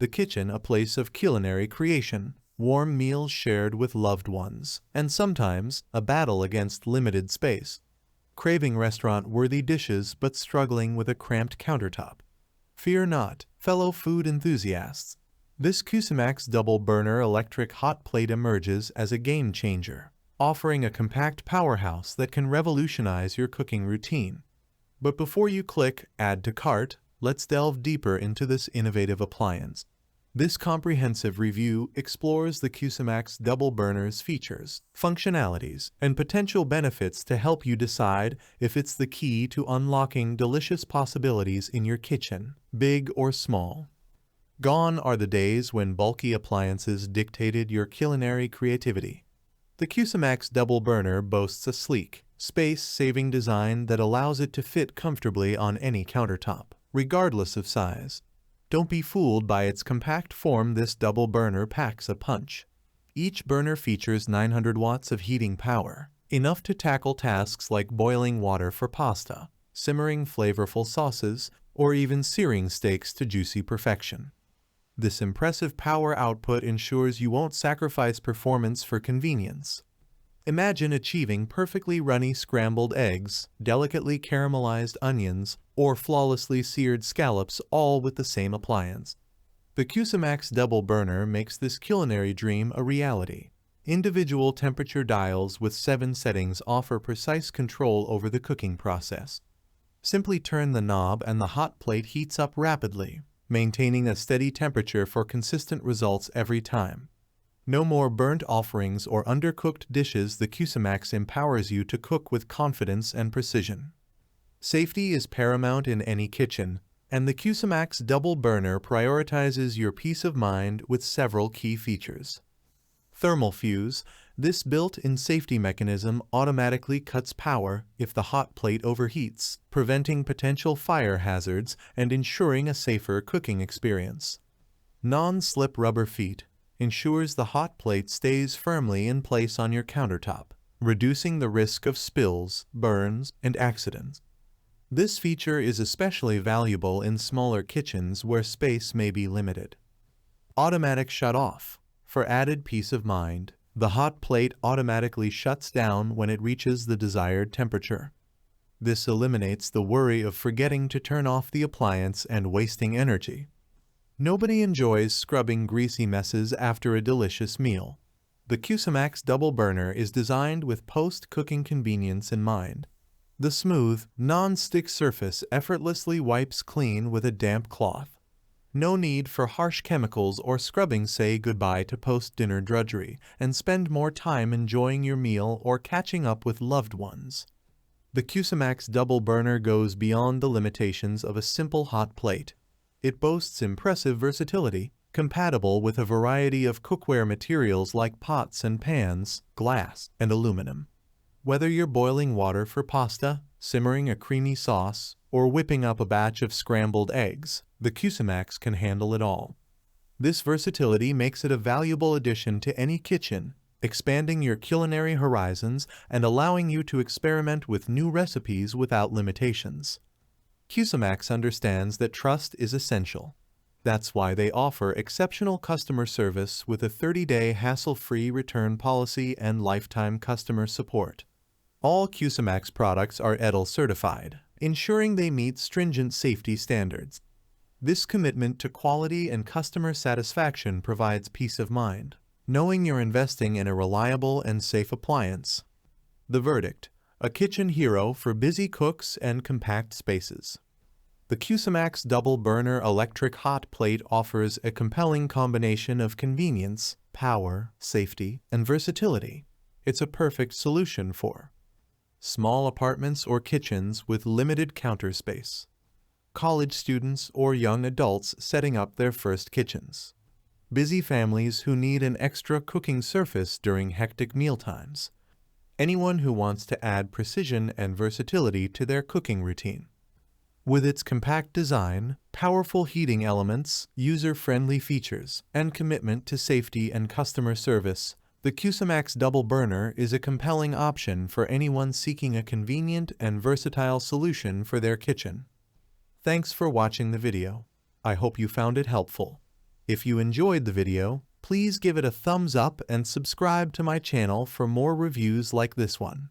the kitchen a place of culinary creation, warm meals shared with loved ones, and sometimes a battle against limited space. Craving restaurant-worthy dishes but struggling with a cramped countertop? Fear not, fellow food enthusiasts. This Cusimax Double Burner electric hot plate emerges as a game changer, offering a compact powerhouse that can revolutionize your cooking routine. But before you click Add to Cart, let's delve deeper into this innovative appliance. This comprehensive review explores the Cusimax Double Burner's features, functionalities, and potential benefits to help you decide if it's the key to unlocking delicious possibilities in your kitchen, big or small. Gone are the days when bulky appliances dictated your culinary creativity. The Cusimax Double Burner boasts a sleek, space-saving design that allows it to fit comfortably on any countertop, regardless of size. Don't be fooled by its compact form. This double burner packs a punch. Each burner features 900 watts of heating power, enough to tackle tasks like boiling water for pasta, simmering flavorful sauces, or even searing steaks to juicy perfection. This impressive power output ensures you won't sacrifice performance for convenience. Imagine achieving perfectly runny scrambled eggs, delicately caramelized onions, or flawlessly seared scallops all with the same appliance. The Cusimax Double Burner makes this culinary dream a reality. Individual temperature dials with 7 settings offer precise control over the cooking process. Simply turn the knob and the hot plate heats up rapidly, maintaining a steady temperature for consistent results every time. No more burnt offerings or undercooked dishes. The Cusimax empowers you to cook with confidence and precision. Safety is paramount in any kitchen, and the Cusimax Double Burner prioritizes your peace of mind with several key features. Thermal fuse. This built-in safety mechanism automatically cuts power if the hot plate overheats, preventing potential fire hazards and ensuring a safer cooking experience. Non-slip rubber feet ensures the hot plate stays firmly in place on your countertop, reducing the risk of spills, burns, and accidents. This feature is especially valuable in smaller kitchens where space may be limited. Automatic shut-off. For added peace of mind, the hot plate automatically shuts down when it reaches the desired temperature. This eliminates the worry of forgetting to turn off the appliance and wasting energy. Nobody enjoys scrubbing greasy messes after a delicious meal. The Cusimax Double Burner is designed with post-cooking convenience in mind. The smooth, non-stick surface effortlessly wipes clean with a damp cloth. No need for harsh chemicals or scrubbing. Say goodbye to post-dinner drudgery and spend more time enjoying your meal or catching up with loved ones. The Cusimax Double Burner goes beyond the limitations of a simple hot plate. It boasts impressive versatility, compatible with a variety of cookware materials like pots and pans, glass, and aluminum. Whether you're boiling water for pasta, simmering a creamy sauce, or whipping up a batch of scrambled eggs, the Cusimax can handle it all. This versatility makes it a valuable addition to any kitchen, expanding your culinary horizons and allowing you to experiment with new recipes without limitations. Cusimax understands that trust is essential. That's why they offer exceptional customer service with a 30-day hassle-free return policy and lifetime customer support. All Cusimax products are EDEL certified, ensuring they meet stringent safety standards. This commitment to quality and customer satisfaction provides peace of mind, knowing you're investing in a reliable and safe appliance. The verdict: a kitchen hero for busy cooks and compact spaces. The Cusimax Double Burner electric hot plate offers a compelling combination of convenience, power, safety, and versatility. It's a perfect solution for small apartments or kitchens with limited counter space, college students or young adults setting up their first kitchens, busy families who need an extra cooking surface during hectic mealtimes, anyone who wants to add precision and versatility to their cooking routine. With its compact design, powerful heating elements, user-friendly features, and commitment to safety and customer service, the Cusimax Double Burner is a compelling option for anyone seeking a convenient and versatile solution for their kitchen. Thanks for watching the video. I hope you found it helpful. If you enjoyed the video, please give it a thumbs up and subscribe to my channel for more reviews like this one.